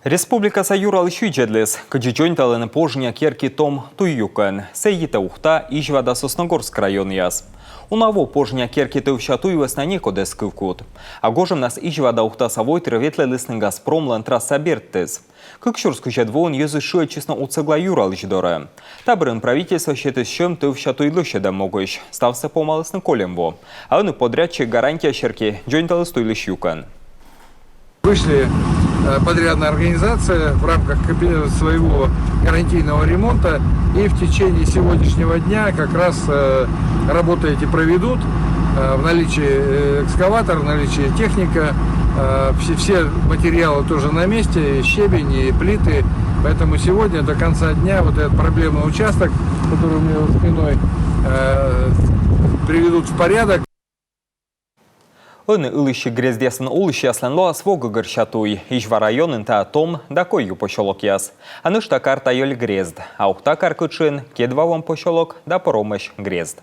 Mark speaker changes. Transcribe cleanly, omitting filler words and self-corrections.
Speaker 1: Республика Саюрал щуйчедлес, каджичонь талene пожня керки том туюкен, сейите ухта ижвада Сосногорск район яс. Унаво пожня керки тывщатуевас на некоде скывкут. А гожем нас ижвада ухта савой трветле лысный Газпром лантрас саберттез. Кыкшурску жадвон езы шуя честно уцегла Юрал ждоре. Табрын правительство считает щем тывщатуйлыще да могущ, стався помалысны колемво. А он и подрядчик гарантия щерки джонь талыстуйлыш юкен.
Speaker 2: Вышли подрядная организация в рамках своего гарантийного ремонта, и в течение сегодняшнего дня как раз работы эти проведут. В наличии экскаватор, в наличии техника, все материалы тоже на месте, щебень и плиты. Поэтому сегодня до конца дня вот этот проблемный участок, который у меня за спиной, приведут в порядок.
Speaker 1: Оны ылыщи грездесін улыщи асленло асвога горчатуй. Ижва районын та том дакой ю пощолок яс. Аныш такар тайоль грезд. А ухта каркычын кедвавам пощолок да поромыш грезд.